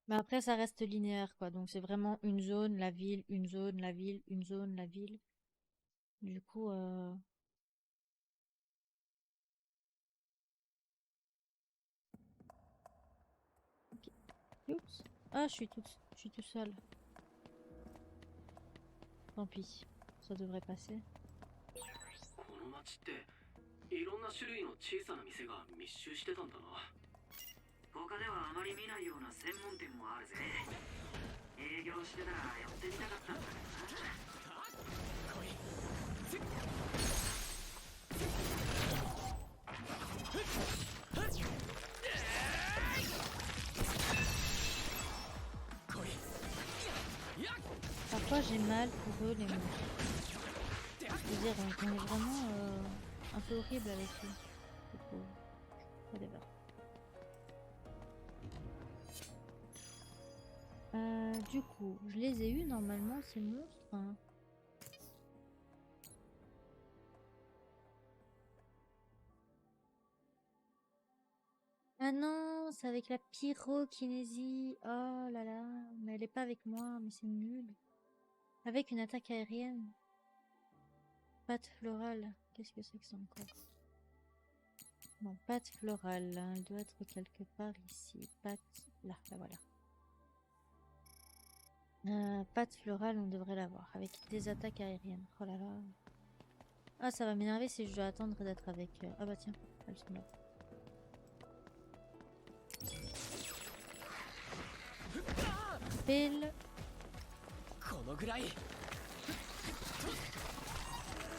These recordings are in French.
Mais après, ça reste linéaire, quoi. Donc, c'est vraiment une zone, la ville, une zone, la ville, une zone, la ville. Du coup, ok. Oups. Ah, je suis tout seul. Tant pis. Ça devrait passer. この町っていろんな種類の小さな店が密集してたんだな。他ではあまり見ないような専門店もあるぜ。営業してたら寄ってみたかったんだけどな。Parfois, j'ai mal pour eux, les monstres. Je veux dire, on est vraiment un peu horrible avec eux. Je trouve. Whatever. Du coup, je les ai eus normalement, ces monstres, hein. Ah non, c'est avec la pyrokinésie. Oh là là, mais elle est pas avec moi, mais c'est nul. Avec une attaque aérienne. Pâte florale. Qu'est-ce que c'est que ça encore? Bon, pâte florale. Elle doit être quelque part ici. Pâte. Là, là voilà. Pâte florale, on devrait l'avoir. Avec des attaques aériennes. Oh là là. Ah, ça va m'énerver si je dois attendre d'être avec. Ah bah tiens, elles sont là. Pile.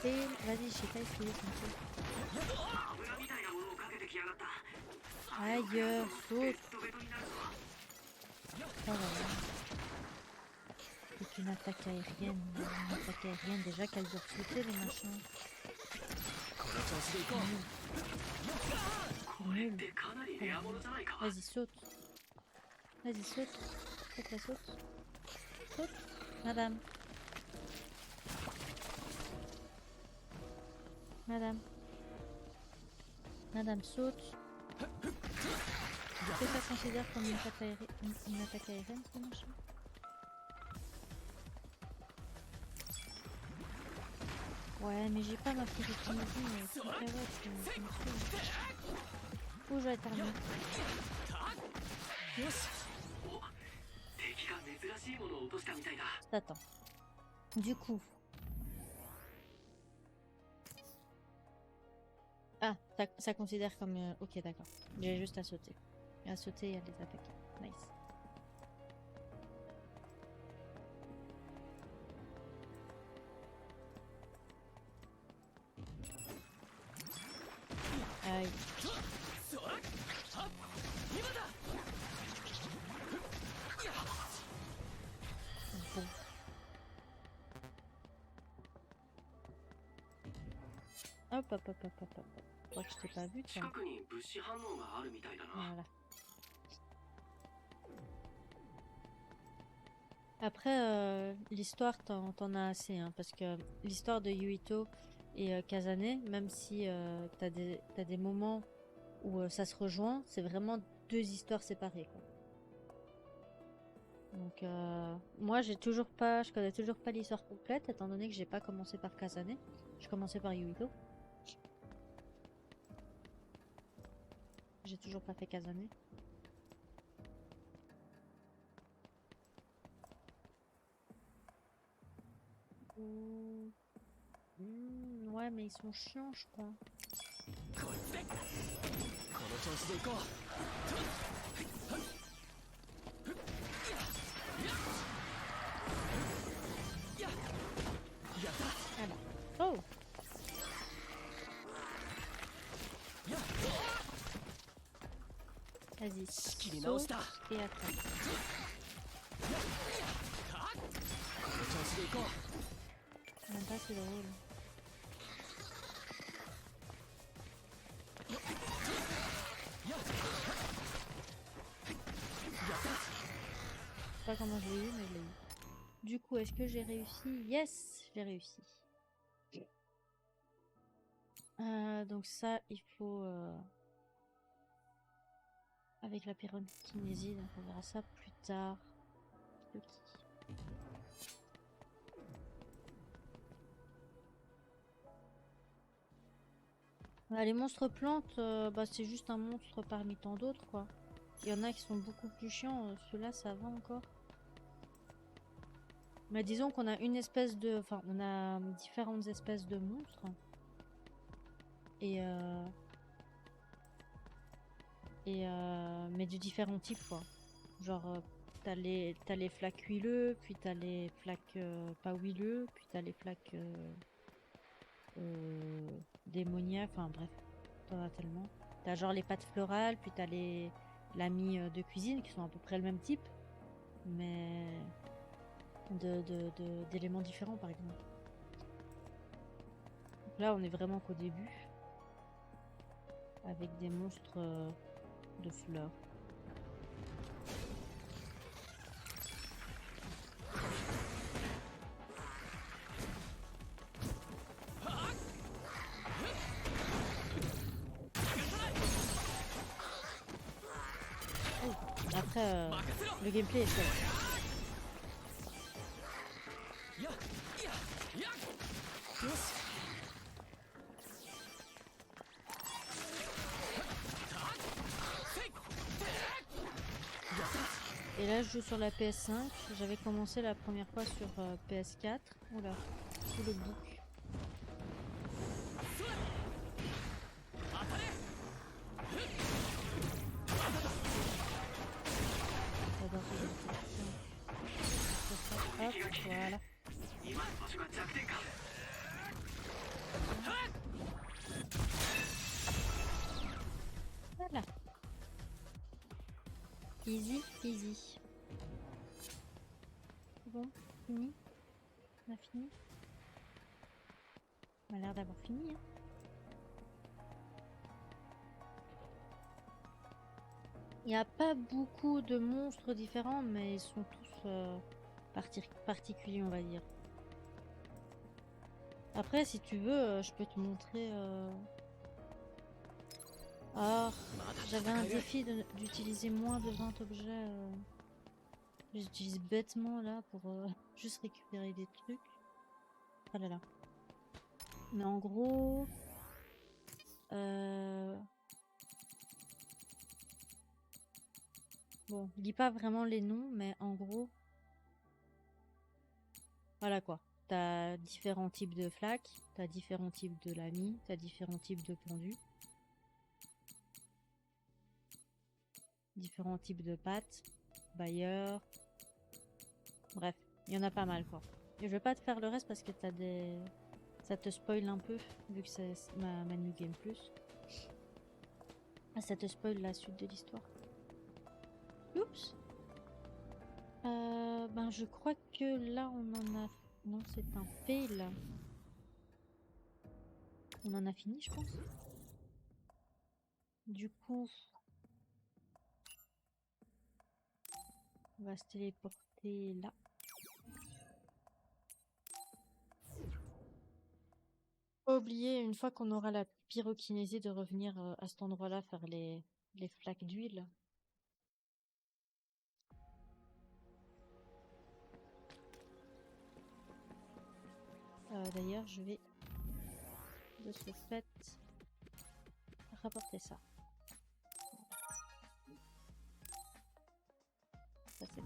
Pile. Vas-y, je sais pas esquiver son truc. Aïe, saute. Oh là là. C'est une attaque aérienne. Une attaque aérienne, déjà qu'elles doivent sauter les machins. Nul. Vas-y, saute. Vas-y, saute. Saute la saute. Saute. Madame. Madame. Madame, saute. Est-ce que ça considère comme une attaque aérienne, ce machin? Ouais, mais j'ai pas ma pyrokinésie, mais cacahuète, ça me saoule. Où je vais terminer? Attends. Du coup. Ah, ça considère comme... Ok, d'accord. J'ai juste à sauter. À sauter et à les attaquer. Nice. Aïe. Bon. Hop, hop, hop, hop, hop, hop. Je crois que je t'ai pas vu, toi. Voilà. Après, l'histoire, t'en as assez, hein, parce que l'histoire de Yuito et Kazane, même si t'as des moments où ça se rejoint, c'est vraiment deux histoires séparées, quoi. Donc, moi, je connais toujours pas l'histoire complète, étant donné que j'ai pas commencé par Kazane. Je commençais par Yuito. J'ai toujours pas fait Kazane. Ouais, mais ils sont chiants, je crois. Alors. Oh! Vas-y, saute et attaque. Même pas, c'est drôle. Je sais pas comment je l'ai eu, mais je l'ai eu. Du coup, est-ce que j'ai réussi? Yes, j'ai réussi. Donc ça, il faut... avec la pyrokinésie, donc on verra ça plus tard. Ok. Bah, les monstres plantes, bah, c'est juste un monstre parmi tant d'autres, quoi. Il y en a qui sont beaucoup plus chiants, ceux-là ça va encore. Mais disons qu'on a une espèce de... Enfin, on a différentes espèces de monstres. Et mais de différents types, quoi. Genre, t'as les flaques huileux, puis t'as les flaques pas huileux, puis t'as les flaques démoniaques, enfin bref, t'en as tellement. T'as genre les pâtes florales, puis t'as les l'ami de cuisine qui sont à peu près le même type, mais d'éléments différents par exemple. Donc là, on est vraiment qu'au début, avec des monstres de fleurs. Oh, après, le gameplay est chouette. Et là, je joue sur la PS5. J'avais commencé la première fois sur PS4. Oula, sous le bouc. J'adore ce jeu. Hop, voilà. Voilà. Easy, easy. C'est bon, fini. On a fini. On a l'air d'avoir fini. Hein. Il n'y a pas beaucoup de monstres différents, mais ils sont tous particuliers, on va dire. Après, si tu veux, je peux te montrer... Ah, j'avais un défi d'utiliser moins de 20 objets. J'utilise bêtement là pour juste récupérer des trucs. Ah là là. Mais en gros... Bon, je lis pas vraiment les noms, mais en gros... Voilà quoi. T'as différents types de flaques, t'as différents types de lamis, t'as différents types de pendus. Différents types de pâtes, bailleurs. Bref, il y en a pas mal quoi. Et je vais pas te faire le reste parce que t'as des... Ça te spoil un peu, vu que c'est ma New Game Plus. Ah, ça te spoil la suite de l'histoire. Oups. Ben je crois que là on en a... Non, c'est un fail. On en a fini, je pense. Du coup... On va se téléporter là. Pas oublier, une fois qu'on aura la pyrokinésie, de revenir à cet endroit-là faire les flaques d'huile. D'ailleurs, je vais de ce fait rapporter ça. Ça c'est fait.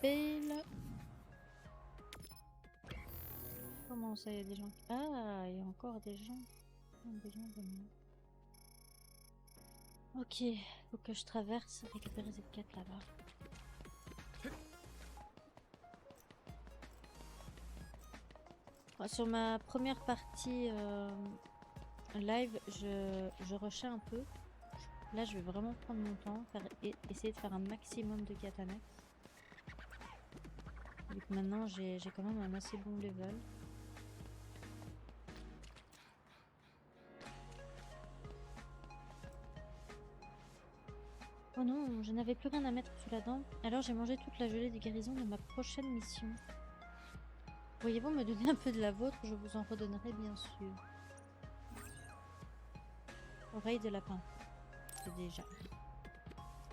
Fail. Comment ça, il y a des gens... Ah, il y a encore des gens. Des gens de moi. Ok, faut que je traverse, récupérer cette quête là-bas. Sur ma première partie live, je rushais un peu. Là, je vais vraiment prendre mon temps, essayer de faire un maximum de katana. Vu que maintenant, j'ai quand même un assez bon level. Oh non, je n'avais plus rien à mettre sous la dent. Alors j'ai mangé toute la gelée des guérisons de ma prochaine mission. Pourriez-vous me donner un peu de la vôtre? Je vous en redonnerai bien sûr. Oreille de lapin. C'est déjà.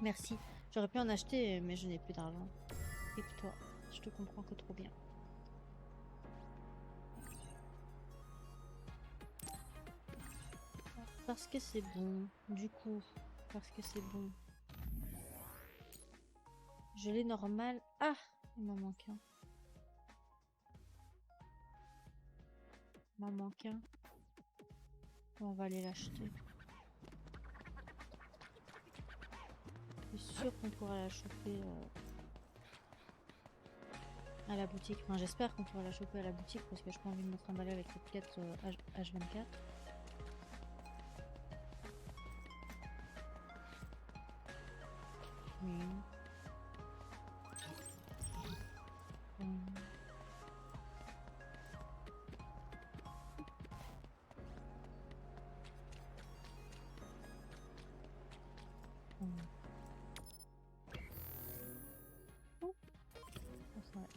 Merci. J'aurais pu en acheter, mais je n'ai plus d'argent. Écoute-toi, je te comprends que trop bien. Parce que c'est bon. Du coup, parce que c'est bon. Gelée normale. Ah, il m'en manque un. Il m'en manque un. On va aller l'acheter. Je suis sûre qu'on pourra la choper à la boutique. Enfin, j'espère qu'on pourra la choper à la boutique parce que je n'ai pas envie de me trimballer avec cette quête H24. Oui. Oh, ça va.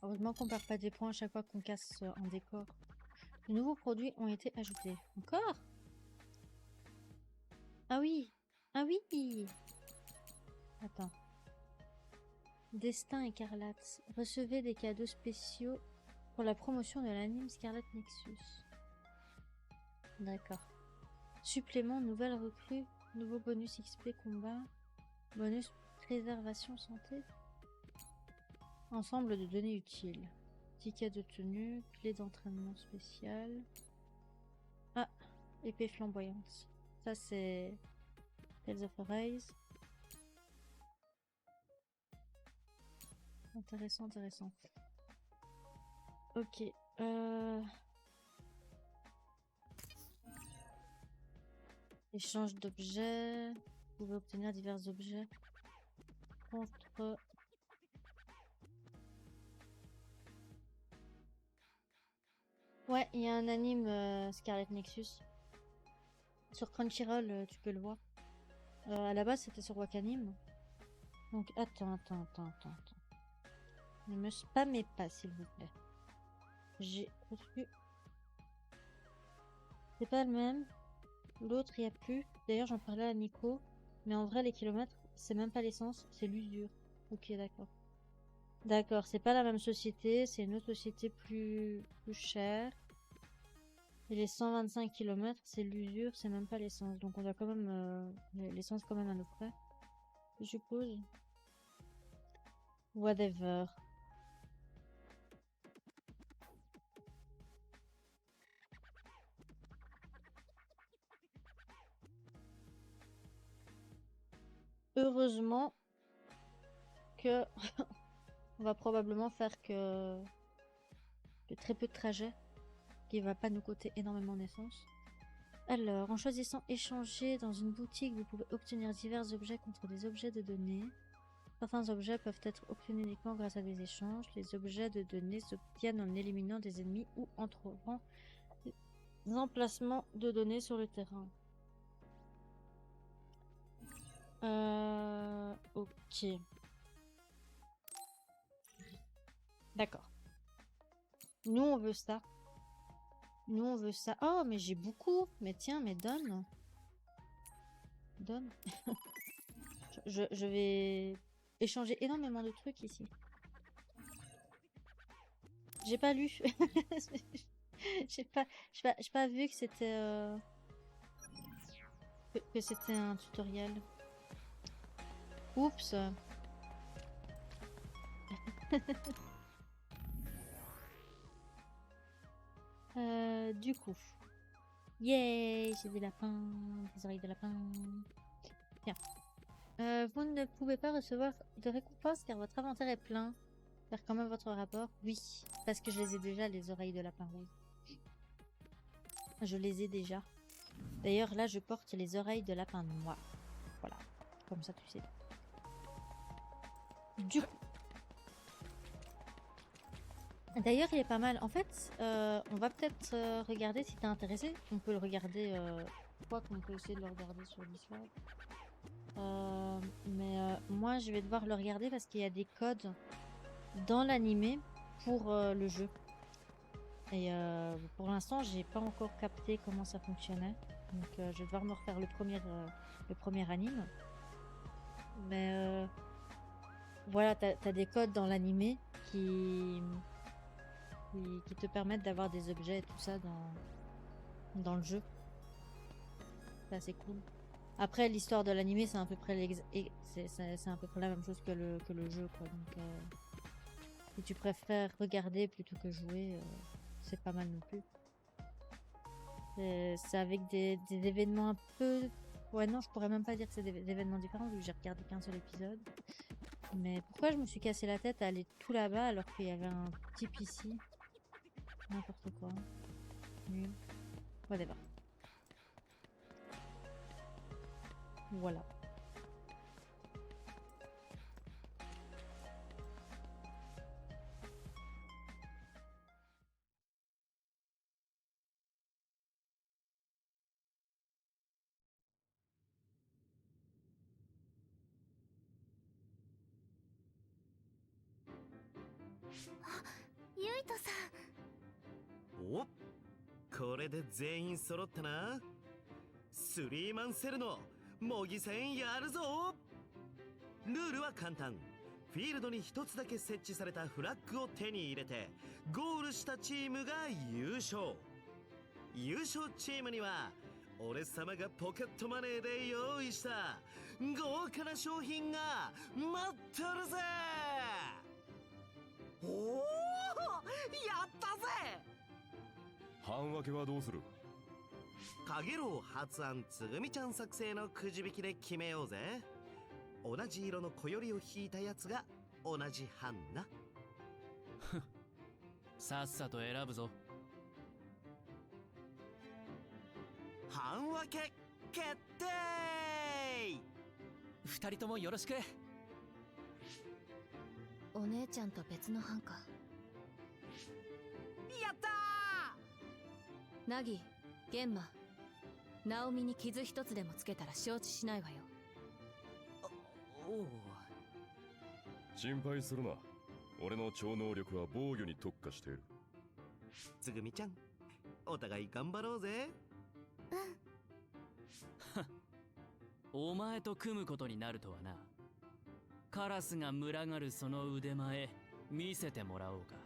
Heureusement qu'on perd pas des points à chaque fois qu'on casse un décor. De nouveaux produits ont été ajoutés. Encore? Ah oui! Ah oui! Attends. Destin écarlate. Recevez des cadeaux spéciaux pour la promotion de l'anime Scarlet Nexus. D'accord. Supplément, nouvelle recrue, nouveau bonus XP combat, bonus préservation santé. Ensemble de données utiles. Ticket de tenue, clé d'entraînement spécial. Ah, épée flamboyante. Ça c'est Tales of Arise. Intéressant, intéressant. Ok. Échange d'objets. Vous pouvez obtenir divers objets contre... Ouais, il y a un anime Scarlet Nexus. Sur Crunchyroll, tu peux le voir. À la base, c'était sur Wakanim. Donc, attends. Ne me spammez pas, s'il vous plaît. J'ai reçu... C'est pas le même. L'autre, il n'y a plus. D'ailleurs, j'en parlais à Nico. Mais en vrai, les kilomètres, c'est même pas l'essence, c'est l'usure. Ok, d'accord. D'accord, c'est pas la même société. C'est une autre société plus chère. Et les 125 kilomètres, c'est l'usure, c'est même pas l'essence. Donc on doit quand même... l'essence quand même à nos frais. Je suppose. Whatever. Heureusement que on va probablement faire que très peu de trajets, qui va pas nous coûter énormément d'essence. Alors, en choisissant échanger dans une boutique, vous pouvez obtenir divers objets contre des objets de données. Certains objets peuvent être obtenus uniquement grâce à des échanges. Les objets de données s'obtiennent en éliminant des ennemis ou en trouvant des emplacements de données sur le terrain. Ok. D'accord. Nous, on veut ça. Nous, on veut ça. Oh, mais j'ai beaucoup. Mais tiens, mais donne. Donne. je vais échanger énormément de trucs ici. J'ai pas lu. j'ai pas vu que c'était que c'était un tutoriel. Oups. Du coup. Yay, j'ai des lapins, des oreilles de lapin. Tiens. Vous ne pouvez pas recevoir de récompense car votre inventaire est plein. Faire quand même votre rapport? Oui, parce que je les ai déjà, les oreilles de lapin rose. Je les ai déjà. D'ailleurs, là, je porte les oreilles de lapin noir. Voilà, comme ça, tu sais. Du coup... D'ailleurs, il est pas mal. En fait, on va peut-être regarder si t'es intéressé. On peut le regarder... Je crois qu'on peut essayer de le regarder sur Discord. Moi, je vais devoir le regarder parce qu'il y a des codes dans l'animé pour le jeu. Et pour l'instant, j'ai pas encore capté comment ça fonctionnait. Donc, je vais devoir me refaire le premier anime. Mais voilà, t'as des codes dans l'animé qui te permettent d'avoir des objets et tout ça dans le jeu. C'est assez cool. Après, l'histoire de l'animé, c'est à peu près c'est à peu près la même chose que le jeu, quoi. Donc, si tu préfères regarder plutôt que jouer, c'est pas mal non plus. C'est avec des événements un peu... Ouais, non, je pourrais même pas dire que c'est des événements différents vu que j'ai regardé qu'un seul épisode. Mais pourquoi je me suis cassé la tête à aller tout là-bas alors qu'il y avait un type ici? N'importe quoi. Nul. Whatever. Voilà.お、これで全員揃ったな。スリーマンセルの模擬戦やるぞ。ルールは簡単。フィールドに一つだけ設置されたフラッグを手に入れてゴールしたチームが優勝。優勝チームには俺様がポケットマネーで用意した豪華な商品が待ってるぜ。おお、やったぜ。半分けはどうする？かげろう発案つぐみちゃん作成のくじ引きで決めようぜ。同じ色の小よりを引いたやつが同じ班な。さっさと選ぶぞ。半分け決定。二人ともよろしく。お姉ちゃんと別の班か。やったー。ナギ、ゲンマ、ナオミに傷一つでもつけたら承知しないわよ。おお。心配するな。俺の超能力は防御に特化している。つぐみちゃん、お互い頑張ろうぜ。お前と組むことになるとはな。カラスが群がるその腕前見せてもらおうか。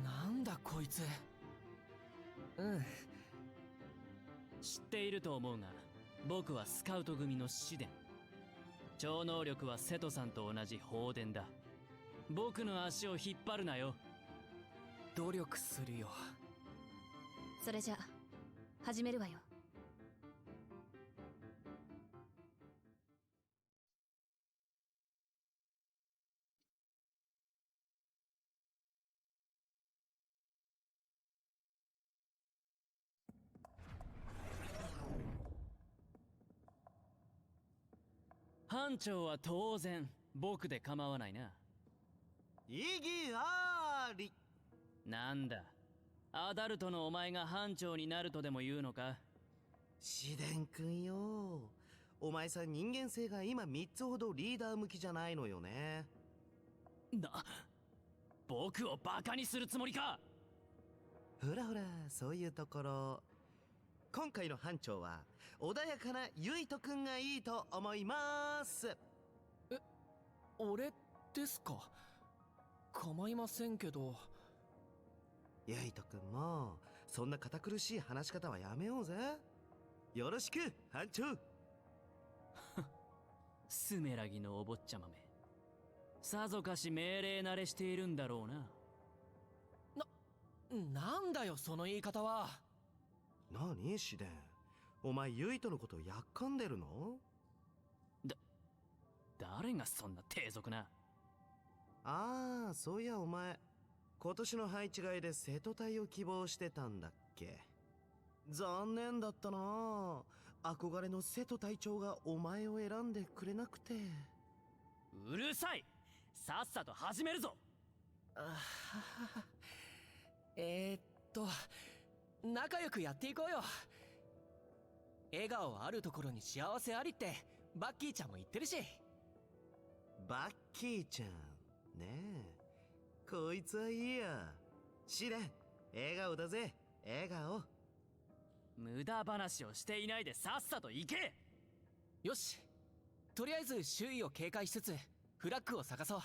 なんだこいつ。知っていると思うが、僕はスカウト組のシデン。超能力は瀬戸さんと同じ放電だ。僕の足を引っ張るなよ。努力するよ。それじゃ始めるわよ。班長は当然僕で構わないな。意義あり。なんだ、アダルトのお前が班長になるとでも言うのか。シデン君よ、お前さん人間性が今3つほどリーダー向きじゃないのよね。僕をバカにするつもりか。ほらほら、そういうところ。今回の班長は穏やかなユイト君がいいと思います。俺ですか。構いませんけど。ユイト君もそんな堅苦しい話し方はやめようぜ。よろしく班長。スメラギのお坊ちゃまめ、さぞかし命令慣れしているんだろうな。なんだよその言い方は。何シデン、お前ユイとのことやっかんでるの？誰がそんな低俗な。ああ、そういやお前今年の配置替えで瀬戸隊を希望してたんだっけ？残念だったな。憧れの瀬戸隊長がお前を選んでくれなくて。うるさい、さっさと始めるぞ。あはは仲良くやっていこうよ。笑顔あるところに幸せありってバッキーちゃんも言ってるし。バッキーちゃんねえ、こいつはいいや。試練、笑顔だぜ、笑顔。無駄話をしていないでさっさと行け。よし、とりあえず周囲を警戒しつつフラッグを探そう。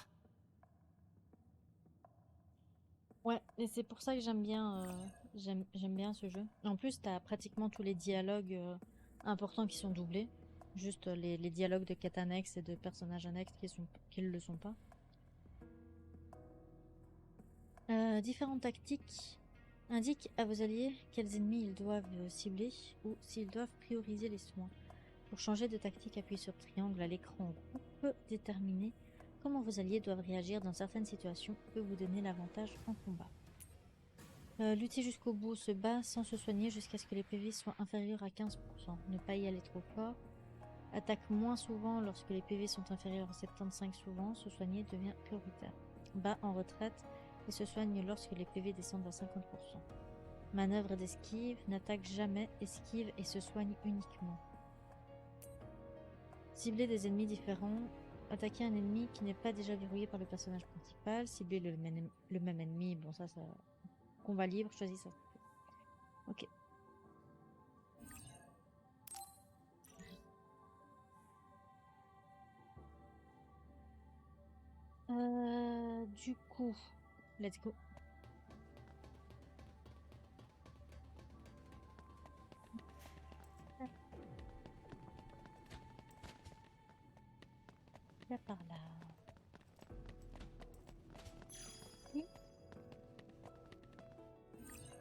Ouais, et c'est pour ça que j'aime bien ce jeu. En plus, t'as pratiquement tous les dialogues importants qui sont doublés. Juste les dialogues de quêtes annexes et de personnages annexes qui ne le sont pas. Différentes tactiques indiquent à vos alliés quels ennemis ils doivent cibler ou s'ils doivent prioriser les soins. Pour changer de tactique, appuyez sur triangle à l'écran. Groupe peut déterminer comment vos alliés doivent réagir dans certaines situations, peut vous donner l'avantage en combat. Lutter jusqu'au bout, se bat sans se soigner jusqu'à ce que les PV soient inférieurs à 15%. Ne pas y aller trop fort. Attaque moins souvent lorsque les PV sont inférieurs à 75 souvent. Se soigner devient prioritaire. Bat en retraite et se soigne lorsque les PV descendent à 50%. Manœuvre d'esquive, n'attaque jamais, esquive et se soigne uniquement. Cibler des ennemis différents. Attaquer un ennemi qui n'est pas déjà verrouillé par le personnage principal. Cibler le même ennemi. Bon, ça... Combat libre, choisis ça. Ok. Du coup, let's go. Là par là.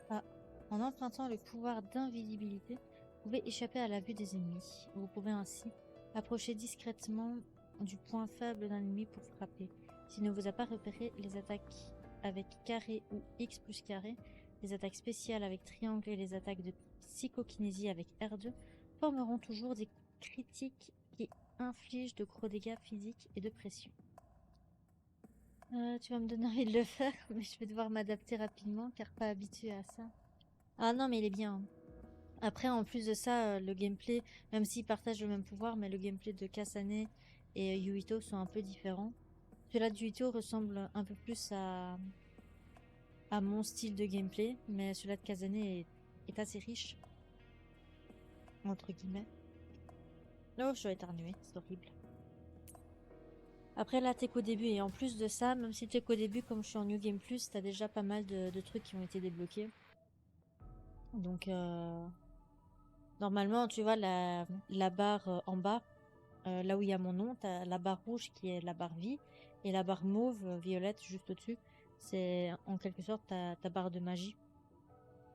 Ah, en empruntant le pouvoir d'invisibilité, vous pouvez échapper à la vue des ennemis. Vous pouvez ainsi approcher discrètement du point faible d'un ennemi pour frapper. S'il ne vous a pas repéré, les attaques avec carré ou X plus carré, les attaques spéciales avec triangle et les attaques de psychokinésie avec R2 formeront toujours des critiques qui infligent de gros dégâts physiques et de pression. Tu vas me donner envie de le faire, mais je vais devoir m'adapter rapidement car pas habituée à ça. Ah non, mais il est bien. Après, en plus de ça, le gameplay, même s'ils partagent le même pouvoir, mais le gameplay de Kasane et Yuito sont un peu différents. Celui-là de Yuito ressemble un peu plus à mon style de gameplay, mais celui-là de Kasane est assez riche. Entre guillemets. Oh, je suis éternuée, c'est horrible. Après là t'es qu'au début et en plus de ça, même si t'es qu'au début, comme je suis en New Game Plus, t'as déjà pas mal de trucs qui ont été débloqués. Donc normalement tu vois la barre en bas, là où il y a mon nom, t'as la barre rouge qui est la barre vie et la barre mauve, violette juste au-dessus, c'est en quelque sorte ta barre de magie.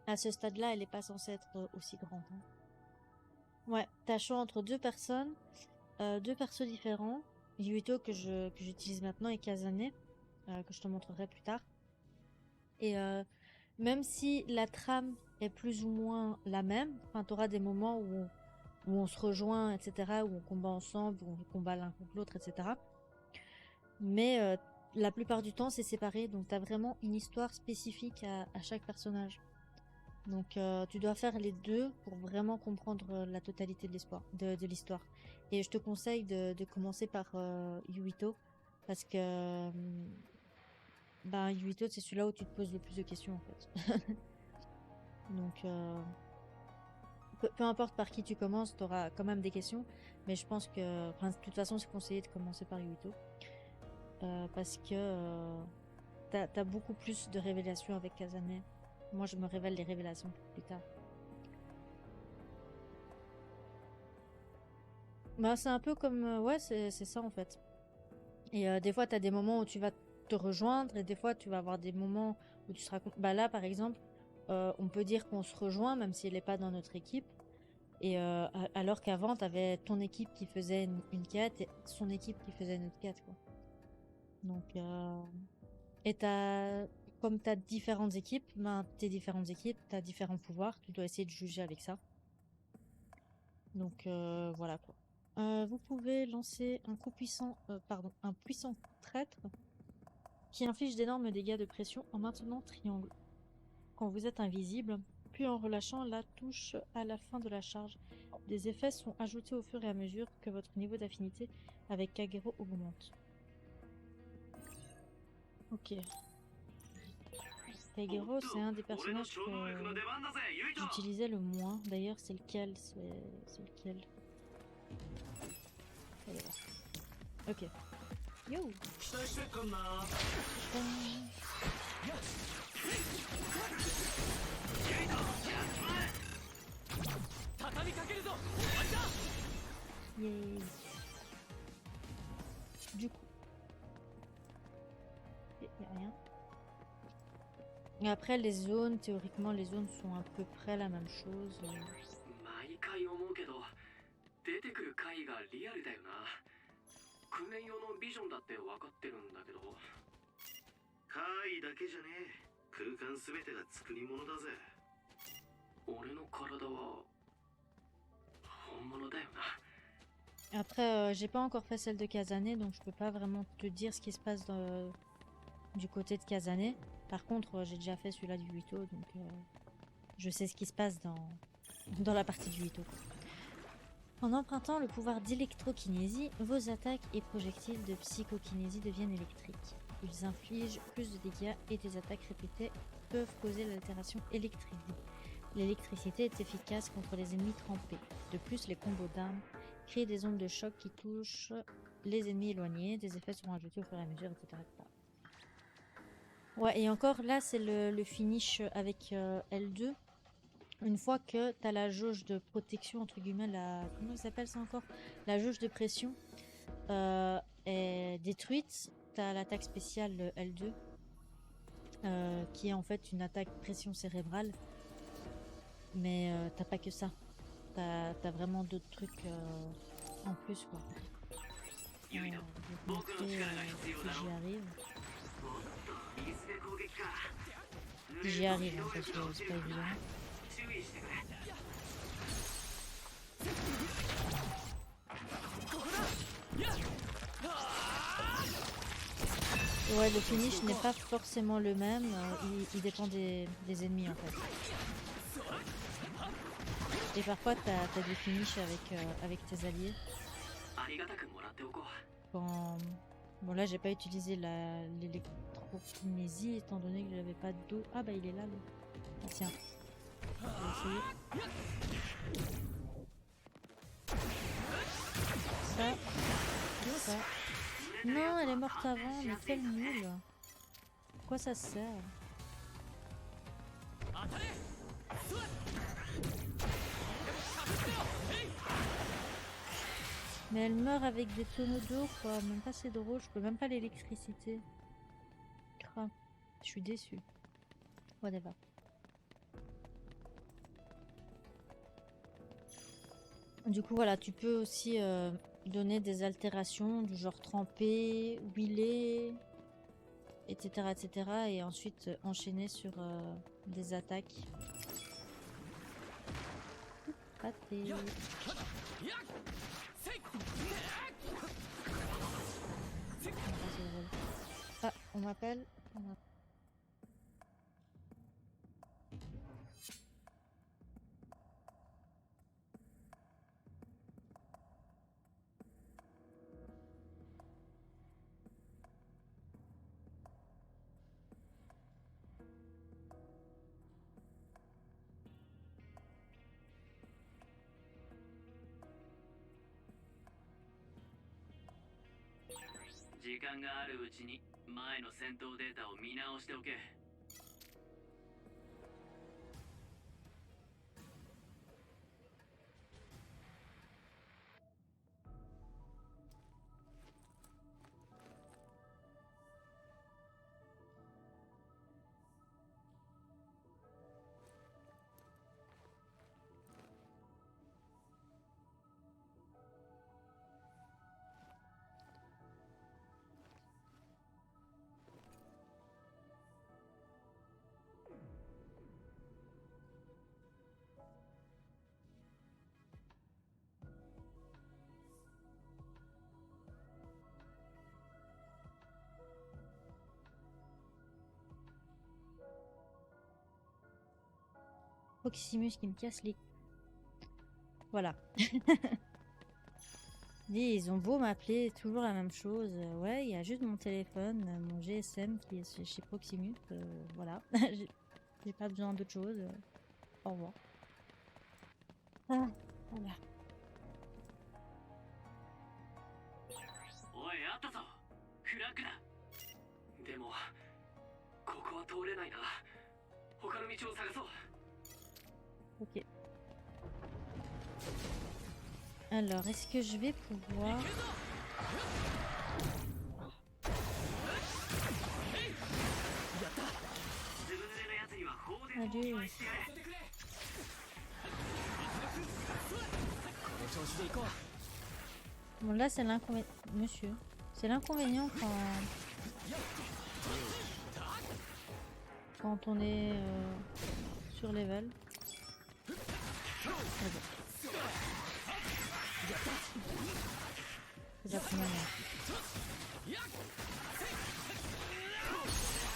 À ce stade là elle est pas censée être aussi grande. Hein. Ouais, t'as choix entre deux personnes, deux persos différents. Yuito que j'utilise maintenant et Kasane que je te montrerai plus tard. Et même si la trame est plus ou moins la même, enfin t'auras des moments où on se rejoint, etc., où on combat ensemble, où on combat l'un contre l'autre, etc. Mais la plupart du temps c'est séparé, donc t'as vraiment une histoire spécifique à chaque personnage. Donc tu dois faire les deux pour vraiment comprendre la totalité de l'histoire. Et je te conseille de commencer par Yuito parce que Yuito c'est celui-là où tu te poses le plus de questions en fait. Donc peu importe par qui tu commences, tu auras quand même des questions, mais je pense que de toute façon c'est conseillé de commencer par Yuito parce que t'as beaucoup plus de révélations avec Kasane. Moi, je me révèle les révélations plus tard. Bah, c'est un peu comme... ouais, c'est ça, en fait. Et des fois, tu as des moments où tu vas te rejoindre, et des fois, tu vas avoir des moments où tu seras... Bah là, par exemple, on peut dire qu'on se rejoint, même si elle n'est pas dans notre équipe. Et alors qu'avant, t'avais ton équipe qui faisait une quête et son équipe qui faisait une autre quête, quoi. Donc, et comme t'as différentes équipes, ben, tes différentes équipes, t'as différents pouvoirs, tu dois essayer de juger avec ça. Donc, voilà, quoi. Vous pouvez lancer un coup puissant, un puissant traître qui inflige d'énormes dégâts de pression en maintenant triangle quand vous êtes invisible, puis en relâchant la touche à la fin de la charge. Des effets sont ajoutés au fur et à mesure que votre niveau d'affinité avec Kagero augmente. Ok. Kagero, c'est un des personnages que j'utilisais le moins. D'ailleurs, c'est lequel? C'est lequel? Allez, là. Ok. Yo! Yay. Du coup, y a rien. Et après, les zones, théoriquement, les zones sont à peu près la même chose. 毎回思うけど出てくる回がリアルだよな。訓練用のビジョンだって分かってるんだけど。怪だけじゃねえ。空間すべてが作り物だぜ。俺の体は本物だよな。 Après, j'ai pas encore fait celle de Kazane, donc je peux pas vraiment te dire ce qui se passe du côté de Kazane. Par contre, j'ai déjà fait celui-là du Huito, donc je sais ce qui se passe dans la partie du Huito. En empruntant le pouvoir d'électrokinésie, vos attaques et projectiles de psychokinésie deviennent électriques. Ils infligent plus de dégâts et des attaques répétées peuvent causer l'altération électrique. L'électricité est efficace contre les ennemis trempés. De plus, les combos d'armes créent des ondes de choc qui touchent les ennemis éloignés. Des effets seront ajoutés au fur et à mesure, etc. etc. Ouais, et encore là, c'est le finish avec L2. Une fois que tu as la jauge de protection, entre guillemets, comment ça s'appelle ça encore? La jauge de pression est détruite. Tu as l'attaque spéciale L2, qui est en fait une attaque pression cérébrale. Mais t'as pas que ça. T'as vraiment d'autres trucs en plus, quoi. Je vais te montrer si j'y arrive. J'y arrive, hein, parce que c'est pas évident. Ouais, le finish n'est pas forcément le même, il dépend des ennemis en fait. Et parfois t'as des finishes avec tes alliés. Quand... Bon là j'ai pas utilisé l'électrokinésie étant donné que j'avais pas d'eau. Ah bah il est là lui. Ah tiens. Je vais essayer. Ça. Non, elle est morte avant, mais quelle nulle. Pourquoi ça sert? Mais elle meurt avec des tonneaux d'eau, quoi. Même pas c'est drôle, je peux même pas l'électricité. Cra. Je suis déçue. Whatever. Du coup, voilà, tu peux aussi donner des altérations du genre tremper, wheeler, etc., etc. Et ensuite enchaîner sur des attaques. Raté. Ah, on m'appelle.「時間があるうちに前の戦闘データを見直しておけ」Proximus qui me casse les... Voilà. Ils ont beau m'appeler toujours la même chose. Ouais, il y a juste mon téléphone, mon GSM qui est chez Proximus. Voilà. J'ai pas besoin d'autre chose. Au revoir. Ah, voilà. おいあったぞフラッグだでもここは通れないな他の道を探そう Ok. Alors, est-ce que je vais pouvoir... ずぶ濡れのやつには放電をお見舞いしてやれ この調子で行こう Bon, là, c'est l'inconvénient... Monsieur. C'est l'inconvénient quand on est sur level. Mais bon. C'est la première.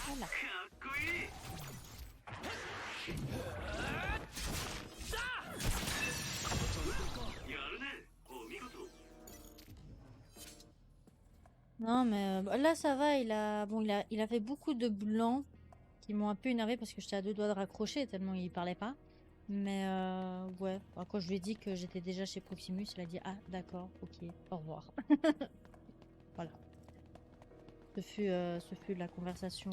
Voilà. かっこいい やるねお見事 Non, mais là, ça va. Il a fait beaucoup de blancs qui m'ont un peu énervé parce que j'étais à deux doigts de raccrocher tellement il parlait pas. Mais ouais, bah, quand je lui ai dit que j'étais déjà chez Proximus, il a dit ah d'accord, ok, au revoir. Voilà. Ce fut la conversation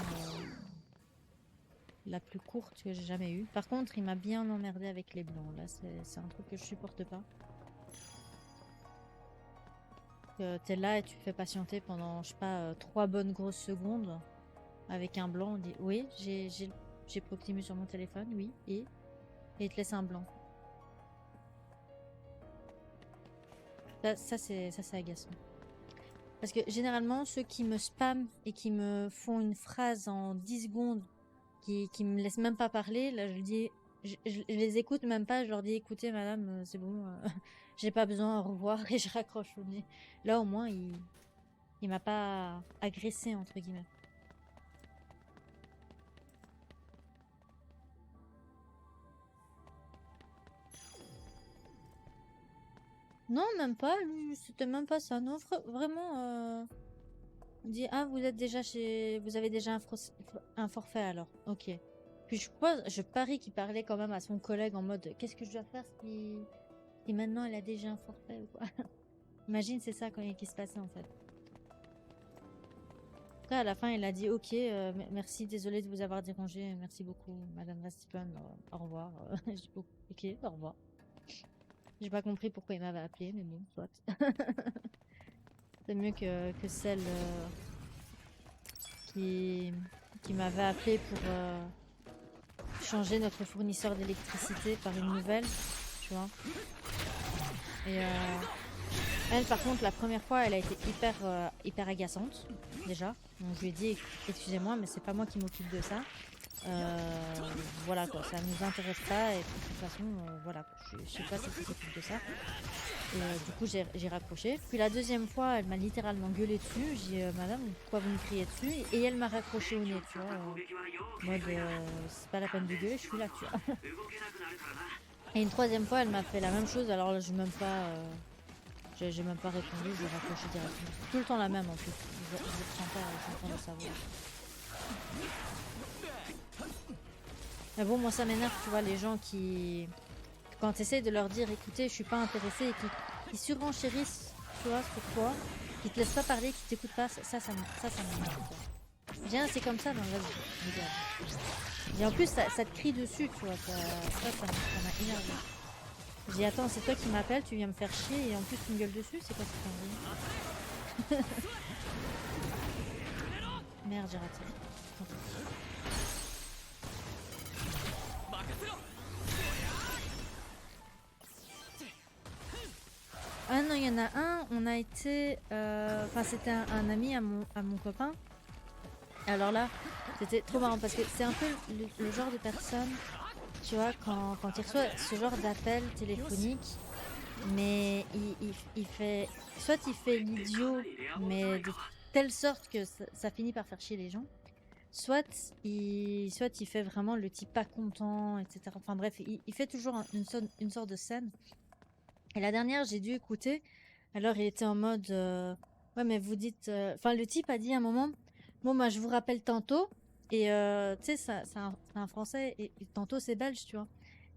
la plus courte que j'ai jamais eue. Par contre, il m'a bien emmerdé avec les blancs. Là, c'est un truc que je supporte pas. T'es là et tu fais patienter pendant, je sais pas, 3 bonnes grosses secondes avec un blanc. On dit oui, j'ai Proximus sur mon téléphone, oui, et il te laisse un blanc. Ça c'est agaçant. Parce que généralement, ceux qui me spamment et qui me font une phrase en 10 secondes, qui me laissent même pas parler, là je les écoute même pas, je leur dis écoutez madame, c'est bon, j'ai pas besoin, au revoir, et je raccroche au nez. Là au moins, il m'a pas agressé entre guillemets. Non, même pas, lui, c'était même pas ça. Non, vraiment, on dit ah vous êtes déjà vous avez déjà un forfait alors. Ok. Puis je parie qu'il parlait quand même à son collègue en mode qu'est-ce que je dois faire si maintenant elle a déjà un forfait ou quoi. Imagine c'est ça qui se passait en fait. Après à la fin il a dit ok merci, désolé de vous avoir dérangé, merci beaucoup Madame Vastipan, au revoir. J'ai dit, ok, au revoir. J'ai pas compris pourquoi il m'avait appelé, mais bon, soit. C'est mieux que celle qui m'avait appelé pour changer notre fournisseur d'électricité par une nouvelle, tu vois. Et elle, par contre, la première fois, elle a été hyper agaçante, déjà. Donc je lui ai dit, excusez-moi, mais c'est pas moi qui m'occupe de ça. Voilà quoi, ça nous intéresse pas et de toute façon voilà, je sais pas si tu t'occupes de ça. Et du coup j'ai raccroché. Puis la deuxième fois elle m'a littéralement gueulé dessus. J'ai dit madame pourquoi vous me criez dessus, et elle m'a raccroché au nez, tu vois, mode c'est pas la peine de gueuler, je suis là, tu vois. Et une troisième fois elle m'a fait la même chose, alors là j'ai même pas répondu, j'ai raccroché directement. Tout le temps la même en plus, je ressens pas, je suis en train de savoir. Mais bon, moi ça m'énerve, tu vois, les gens qui, quand tu essaies de leur dire écoutez, je suis pas intéressée, et qui surenchérissent, tu vois, sur toi, qui te laissent pas parler, qui t'écoutent pas, ça m'énerve. Viens, c'est comme ça dans le reste. Et en plus, ça te crie dessus, tu vois, ça m'a énervé. J'ai dit attends, c'est toi qui m'appelles, tu viens me faire chier, et en plus tu me gueules dessus, c'est quoi cette connerie? Merde, j'ai raté. Ah non, il y en a un, on a été... Enfin, c'était un ami à mon copain. Alors là, c'était trop marrant parce que c'est un peu le genre de personne, tu vois, quand il reçoit ce genre d'appel téléphonique, mais il fait... Soit il fait l'idiot, mais de telle sorte que ça finit par faire chier les gens. soit il fait vraiment le type pas content, etc. Enfin bref, il fait toujours une sorte de scène. Et la dernière, j'ai dû écouter. Alors il était en mode ouais, mais vous dites enfin le type a dit à un moment bon bah je vous rappelle tantôt. Et tu sais, c'est un français et tantôt c'est belge, tu vois.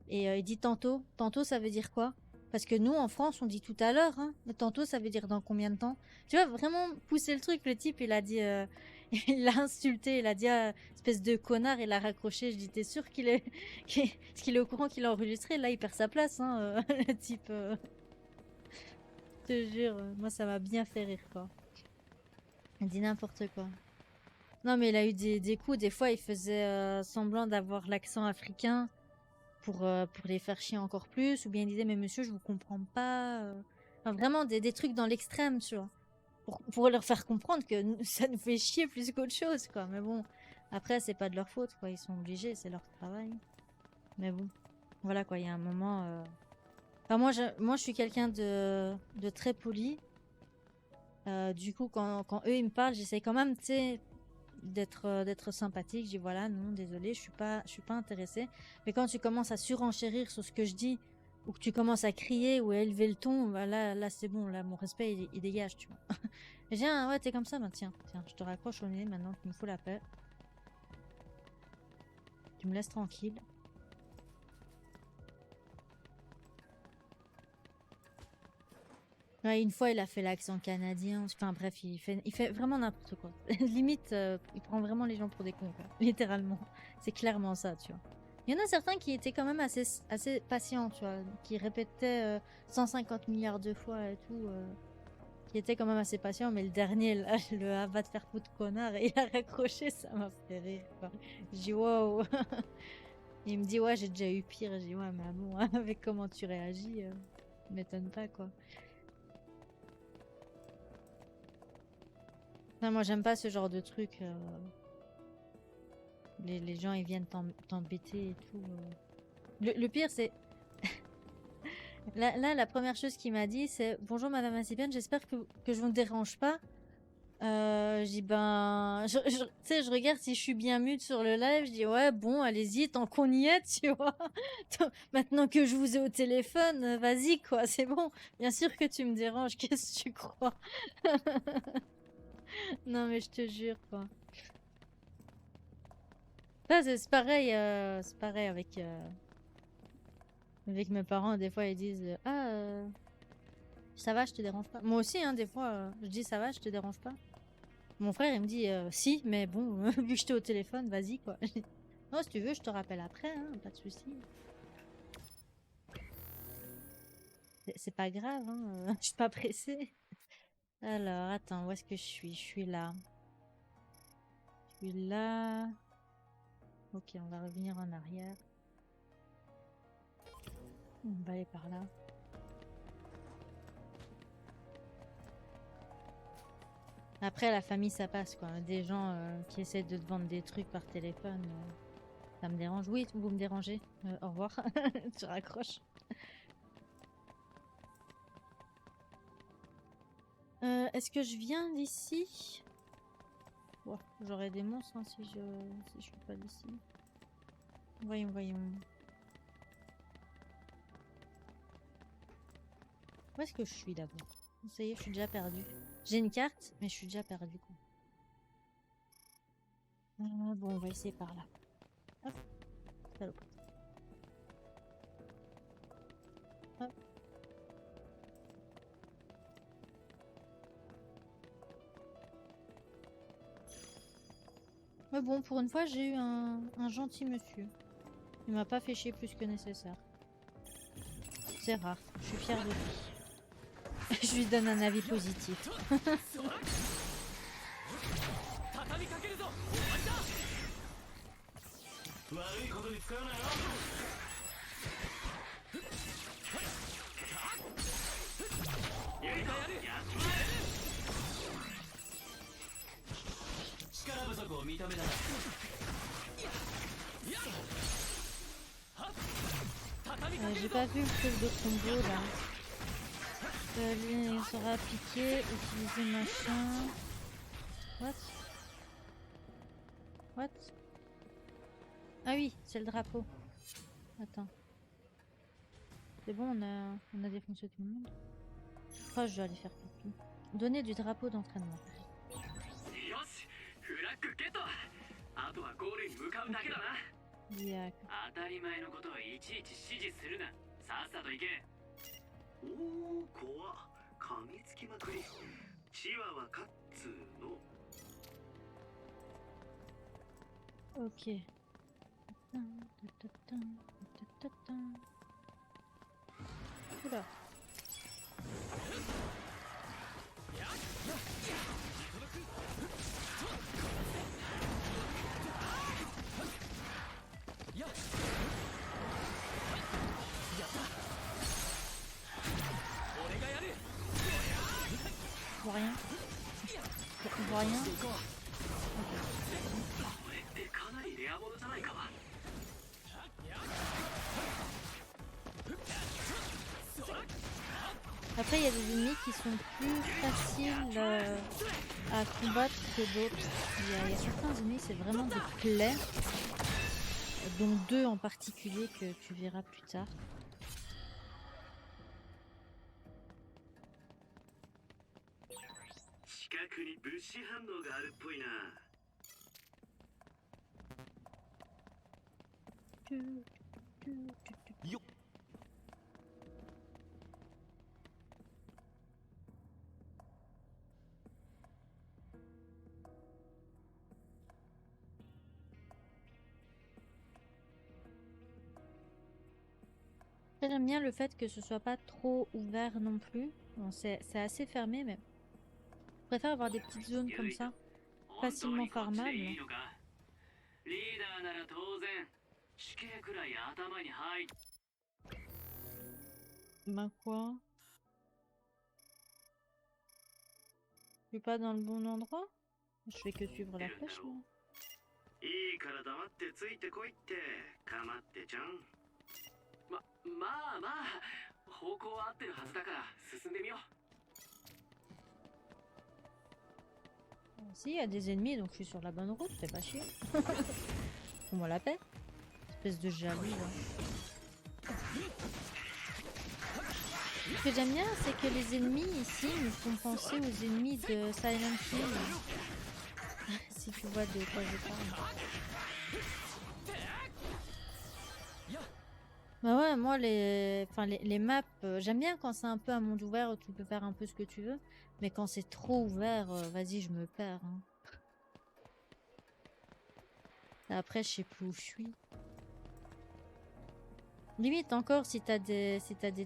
Et il dit tantôt. Tantôt ça veut dire quoi? Parce que nous en France on dit tout à l'heure, hein. Mais tantôt ça veut dire dans combien de temps? Tu vois, vraiment pousser le truc. Le type il a dit il l'a insulté, il a dit ah, espèce de connard, il a raccroché. Je dis t'es sûr qu'il est parce qu'il est au courant qu'il a enregistré? Là il perd sa place, hein, le type. Je te jure, moi ça m'a bien fait rire quoi. Il dit n'importe quoi. Non mais il a eu des coups, des fois il faisait semblant d'avoir l'accent africain pour les faire chier encore plus, ou bien il disait mais monsieur je vous comprends pas. Enfin, vraiment des trucs dans l'extrême, tu vois. Pour leur faire comprendre que ça nous fait chier plus qu'autre chose quoi. Mais bon, après c'est pas de leur faute quoi, ils sont obligés, c'est leur travail. Mais bon, voilà quoi, il y a un moment... Enfin, moi je suis quelqu'un de très poli. Du coup quand eux ils me parlent, j'essaie quand même, tu sais, d'être sympathique. Je dis voilà, non, désolé, je suis pas intéressée. Mais quand tu commences à surenchérir sur ce que je dis, ou que tu commences à crier ou à élever le ton, bah là c'est bon, là mon respect il dégage, tu vois. Et j'ai ouais, t'es comme ça, bah tiens, je te raccroche au nez maintenant, tu me fous la paix. Tu me laisses tranquille. Ouais, une fois, il a fait l'accent canadien. Enfin bref, il fait vraiment n'importe quoi. Limite, il prend vraiment les gens pour des cons, quoi. Littéralement. C'est clairement ça, tu vois. Il y en a certains qui étaient quand même assez patients, tu vois. Qui répétaient 150 milliards de fois et tout. Qui étaient quand même assez patients. Mais le dernier, là, le ah, va te faire foutre connard. Et il a raccroché, ça m'a fait rire, quoi. Je dis wow. Il me dit ouais, j'ai déjà eu pire. Je dis ouais, mais bon, avec comment tu réagis, m'étonne pas, quoi. Non, moi j'aime pas ce genre de truc. Les gens ils viennent t'embêter et tout. Le pire c'est... là, la première chose qu'il m'a dit c'est bonjour madame Assipienne, j'espère que je vous ne dérange pas. Je dis ben... Tu sais, je regarde si je suis bien mute sur le live. Je dis ouais bon allez-y tant qu'on y est, tu vois. Maintenant que je vous ai au téléphone, vas-y quoi, c'est bon. Bien sûr que tu me déranges, qu'est-ce que tu crois? Non mais je te jure quoi. Ça c'est pareil avec mes parents. Des fois ils disent ah ça va, je te dérange pas. Moi aussi hein, des fois je dis ça va, je te dérange pas. Mon frère il me dit si mais bon vu que j'étais au téléphone vas-y quoi. Non si tu veux je te rappelle après hein, pas de souci. C'est pas grave hein, je suis pas pressée. Alors attends, où est-ce que je suis? Je suis là. Je suis là. Ok, on va revenir en arrière. On va aller par là. Après, la famille, ça passe, quoi. Des gens qui essaient de te vendre des trucs par téléphone, ça me dérange. Oui, vous me dérangez. Au revoir. Tu raccroches. Est-ce que je viens d'ici? Oh, j'aurais des monstres hein, si je suis pas d'ici. Voyons. Où est-ce que je suis d'abord? Ça y est, je suis déjà perdue. J'ai une carte, mais je suis déjà perdue. Bon, on va essayer par là. Hop. Salope. Hop. Mais bon, pour une fois, j'ai eu un gentil monsieur. Il m'a pas fait chier plus que nécessaire. C'est rare. Je suis fière de lui. Je lui donne un avis positif. J'ai pas vu le truc de combo là. Il sera appliqué, utiliser machin. What? What? Ah oui, c'est le drapeau. Attends. C'est bon, on a défoncé tout le monde. Oh, je dois aller faire pipi. Donner du drapeau d'entraînement. よしフラッグゲット。あとはゴールに向かうだけだな。 Yak. 当たり前のことはいちいち指示するな。さっさと行け。おお、怖っ。噛みつきまくり。チワワかっつーの。 Ok. Oula. Je vois rien. Je vois rien. これってかなりレアものじゃないか。 Après, il y a des ennemis qui sont plus faciles à combattre que d'autres. Il y a certains ennemis, c'est vraiment des plaies, dont 2 en particulier que tu verras plus tard. Yo. J'aime bien le fait que ce soit pas trop ouvert non plus. Bon, c'est assez fermé, mais je préfère avoir des petites zones comme ça, facilement farmables. リーダーなら当然死刑くらい頭に入っ Ben quoi? Je suis pas dans le bon endroit? Je fais que suivre la flèche, moi. いいから黙ってついてこいってかまってちゃん。まあ方向は合ってるはずだから進んでみよう。 Si, il y a des ennemis, donc je suis sur la bonne route, fais pas chier. Fous-moi la paix. Espèce de jaloux, là. Ce que j'aime bien, c'est que les ennemis ici me font penser aux ennemis de Silent Hill. Si tu vois de quoi je parle. Bah ouais, moi les maps, j'aime bien quand c'est un peu un monde ouvert où tu peux faire un peu ce que tu veux. Mais quand c'est trop ouvert, vas-y, je me perds. Hein. Après, je sais plus où je suis. Limite encore si t'as des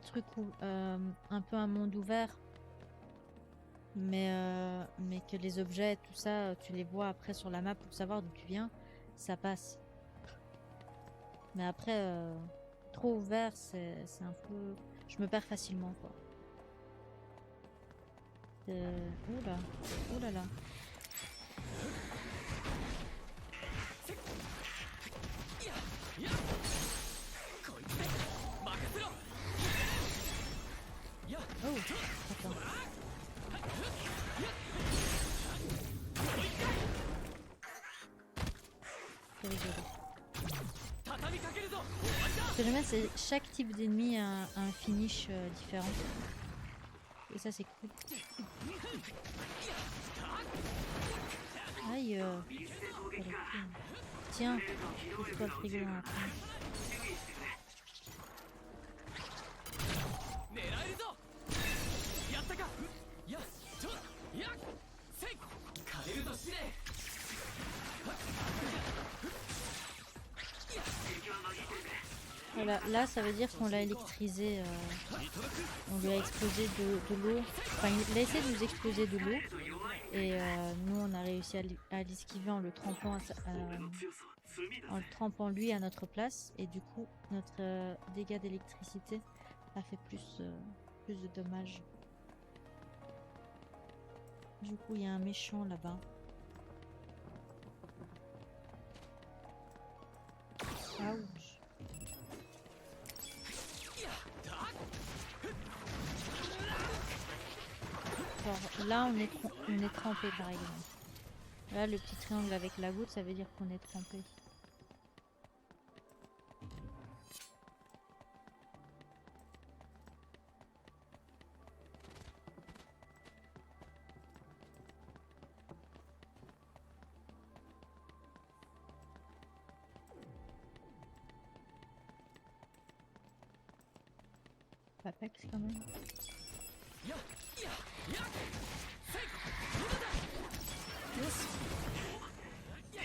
trucs où, un peu un monde ouvert, mais que les objets, tout ça, tu les vois après sur la map pour savoir d'où tu viens, ça passe. Mais après, trop ouvert, c'est un peu... Je me perds facilement, quoi. Oula, oula là. Oh, attends. C'est rigolo. Ce que j'aime bien, c'est chaque type d'ennemi a un finish différent. Et ça, c'est cool. Aïe. Tiens, ouvre-toi le frigo dans la fin. Voilà, là ça veut dire qu'on l'a électrisé, on lui a explosé de l'eau, enfin il a essayé de nous exploser de l'eau et nous on a réussi à l'esquiver en le trempant lui à notre place et du coup notre dégât d'électricité a fait plus de dommages. Du coup il y a un méchant là-bas. Ouch. Alors, là on est trempé par exemple. Là, le petit triangle avec la goutte, ça veut dire qu'on est trempé. Apex quand même.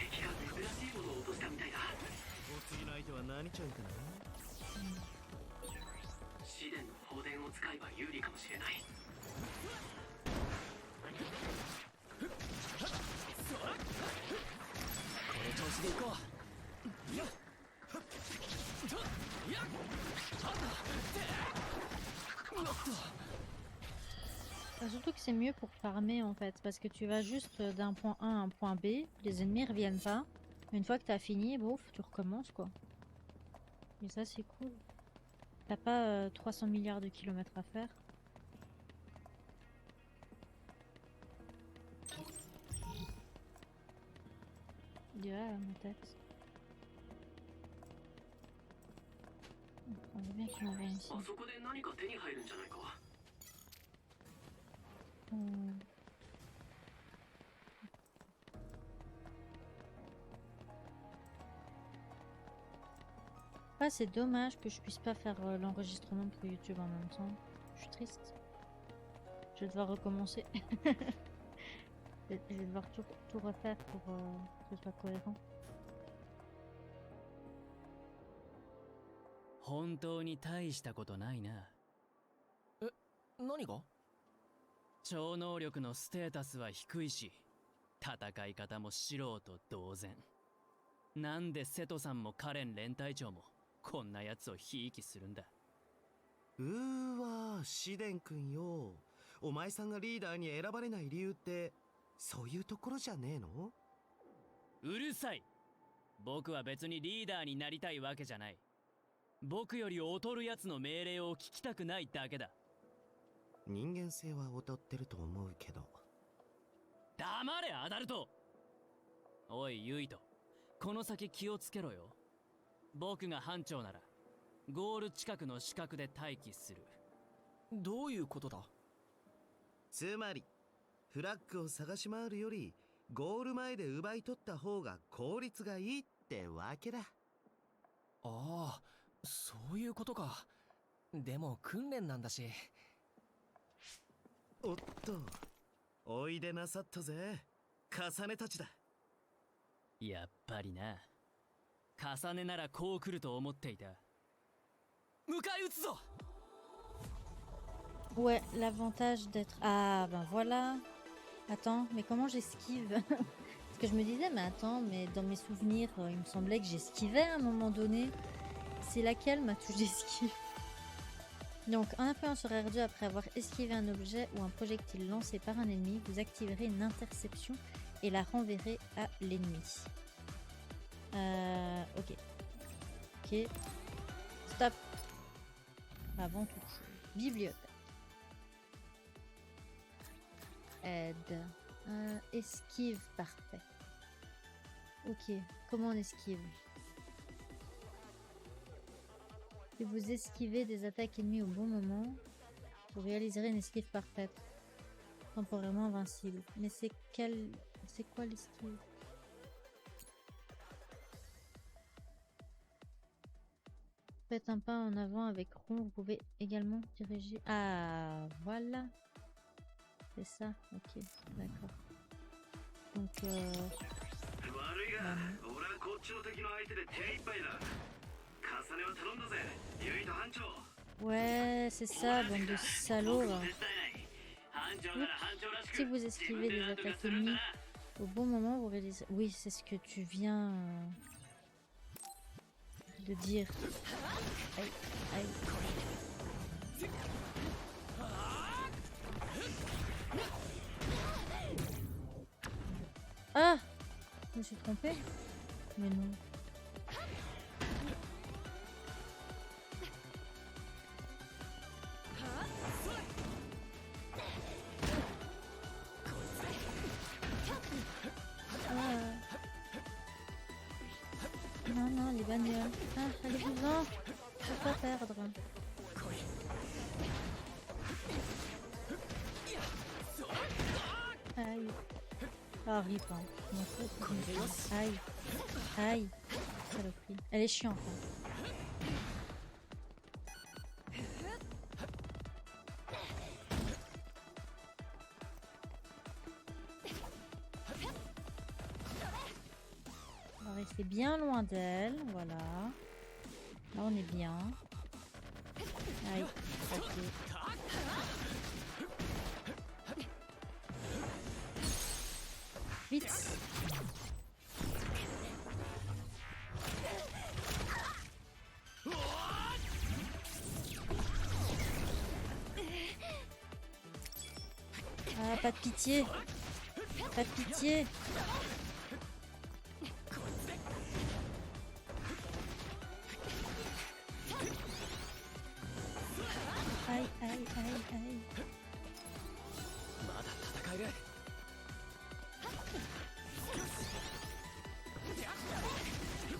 敵が珍しいものを落としたみたいだ。お次の相手は何ちゃんかな。試練の放電を使えば有利かもしれない。この調子でいこう。よっとやっおっと Surtout que c'est mieux pour farmer en fait, parce que tu vas juste d'un point A à un point B, les ennemis reviennent pas. Une fois que t'as fini, bouf, tu recommences quoi. Et ça c'est cool. T'as pas 300 milliards de kilomètres à faire. Yeah, ma tête. On veut bien qu'il m'envoie ici. あそこで何か手に入るんじゃないか。 Ah, c'est dommage que je puisse pas faire l'enregistrement pour YouTube en même temps. Je suis triste. Je vais devoir recommencer. Je vais devoir tout refaire pour que ce soit cohérent. 本当に大したことないな。何が？超能力のステータスは低いし、戦い方も素人同然。なんで瀬戸さんもカレン連隊長もこんなやつをひいきするんだ。わシデン君よ。お前さんがリーダーに選ばれない理由ってそういうところじゃねえの？うるさい。僕は別にリーダーになりたいわけじゃない。僕より劣るやつの命令を聞きたくないだけだ。人間性は劣ってると思うけど。黙れアダルト。おいユイト、この先気をつけろよ。僕が班長ならゴール近くの死角で待機する。どういうことだ？つまりフラッグを探し回るよりゴール前で奪い取った方が効率がいいってわけだ。ああ、そういうことか。でも訓練なんだし。おっと、おいでなさったぜ、重ねたちだ。やっぱりな。重ねならこう来ると思っていた。迎え撃つぞ。 Ouais, l'avantage d'être... Ah, ben voilà. Attends, mais comment j'esquive? Parce que je me disais, mais attends, mais dans mes souvenirs, il me semblait que j'esquivais à un moment donné. C'est laquelle ma touche d'esquive? Donc, en appuyant sur R2 après avoir esquivé un objet ou un projectile lancé par un ennemi, vous activerez une interception et la renverrez à l'ennemi. Ok. Ok. Stop. Avant toute chose. Bibliothèque. Aide. Esquive, parfait. Ok, comment on esquive? Si vous esquivez des attaques ennemies au bon moment, vous réaliserez une esquive parfaite. Temporairement invincible. Mais c'est quoi l'esquive? Faites un pas en avant avec rond, vous pouvez également diriger... Ah, voilà. C'est ça, ok, d'accord. Donc, ouais, c'est ça, bande de salauds. Là. Si vous esquivez des attaques ennemies au bon moment, vous réalisez... Oui, c'est ce que tu viens de dire. Aïe, aïe. Ah! Je me suis trompée? Mais non. Ah, allez, non. Faut pas perdre. Aïe. Ah, rip, hein. Je m'en fous. Aïe. Aïe. Saloperie. Elle est chiante, hein. On va rester bien loin d'elle, voilà. Là on est bien. Aïe, ok. Vite. Ah, pas de pitié. Pas de pitié. Aïe, aïe, aïe, aïe. まだ戦える。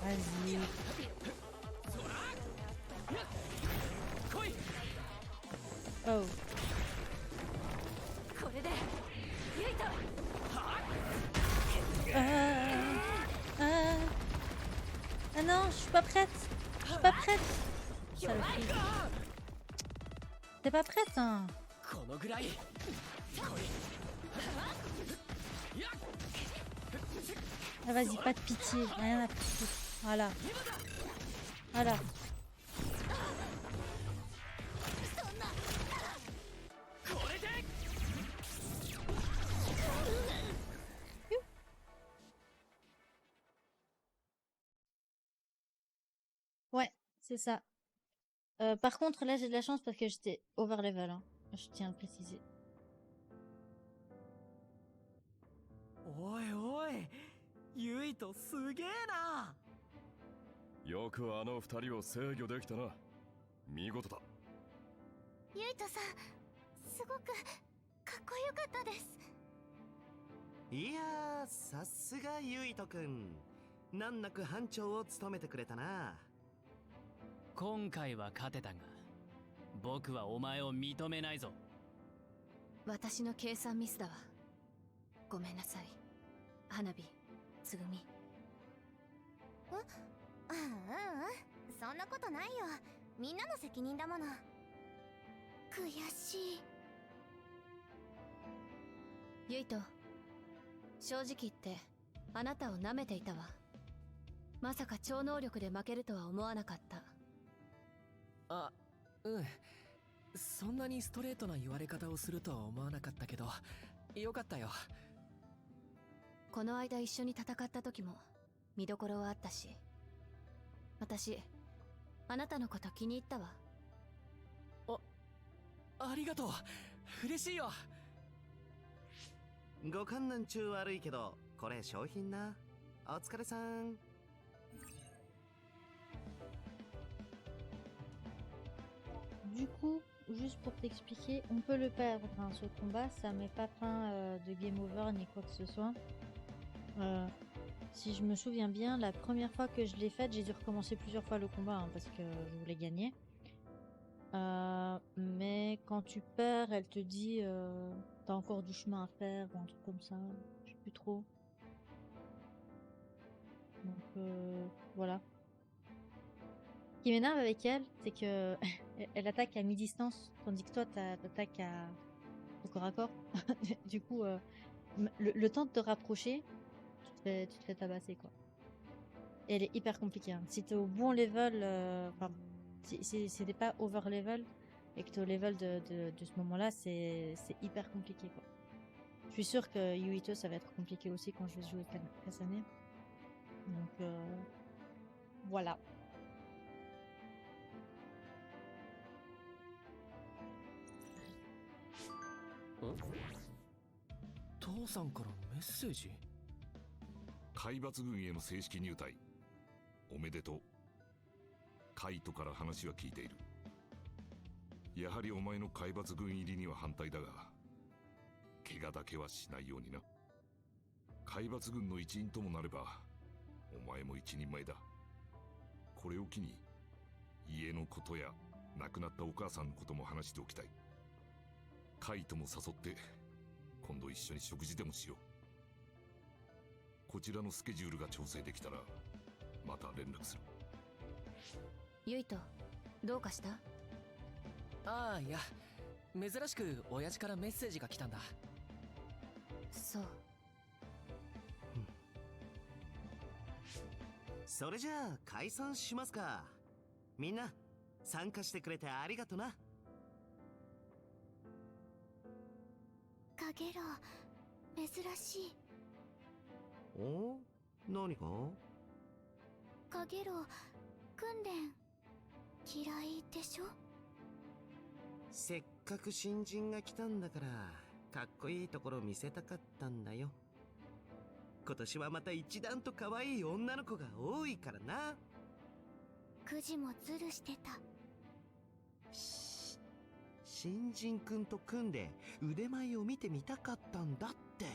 Vas-y. 来い。 Oh. これでユイト Ah non, je suis pas prête. Je suis pas prête. Saloperie. T'es pas prête, hein? このぐらい。来い。 Ah, vas-y, pas de pitié. Rien à foutre. Voilà. Voilà. Ouais, c'est ça. Par contre, là, j'ai de la chance parce que j'étais over level, hein. Je tiens à le préciser. おいおい、ユイトすげえな。よくあの二人を制御できたな。見事だ。ユイトさん、すごくかっこよかったです。いやー、さすがユイトくん。難なく班長を務めてくれたな。今回は勝てたが僕はお前を認めないぞ。私の計算ミスだわ。ごめんなさい。花火、つぐみ。そんなことないよ。みんなの責任だもの。悔しい。ユイト、正直言ってあなたを舐めていたわ。まさか超能力で負けるとは思わなかった。あ、うん。そんなにストレートな言われ方をするとは思わなかったけど、よかったよ。この間一緒に戦った時も見どころはあったし、私あなたのこと気に入ったわ。ありがとう。嬉しいよ。ご観覧中悪いけど、これ商品な。お疲れさん。Du coup, juste pour t'expliquer, on peut le perdre hein, ce combat, ça met pas fin de game over ni quoi que ce soit. Si je me souviens bien, la première fois que je l'ai faite, j'ai dû recommencer plusieurs fois le combat hein, parce que je voulais gagner. Mais quand tu perds, elle te dit t'as encore du chemin à faire ou un truc comme ça, je sais plus trop. Donc voilà. Ce qui m'énerve avec elle, c'est que elle attaque à mi-distance, tandis que toi t'attaques au corps à corps. Du coup, le temps de te rapprocher, tu te fais tabasser quoi. Et elle est hyper compliquée. Hein. Si t'es au bon level, enfin, si t'es pas over level et que t'es au level de ce moment-là, c'est hyper compliqué quoi. Je suis sûre que Yuito ça va être compliqué aussi quand je vais jouer Kasane. Donc voilà. 父さんからメッセージ。海抜軍への正式入隊おめでとう。カイトから話は聞いている。やはりお前の海抜軍入りには反対だが、怪我だけはしないようにな。海抜軍の一員ともなればお前も一人前だ。これを機に家のことや亡くなったお母さんのことも話しておきたい。カイトも誘って今度一緒に食事でもしよう。こちらのスケジュールが調整できたらまた連絡する。ユイとどうかした？ああ、いや、珍しく親父からメッセージが来たんだ。そう。それじゃあ解散しますか。みんな参加してくれてありがとな。かげろう、珍しい。お？何か？かげろう、訓練嫌いでしょ？せっかく新人が来たんだからかっこいいところ見せたかったんだよ。今年はまた一段と可愛い女の子が多いからな。くじもズルしてた。新人くんと組んで腕前を見てみたかったんだって。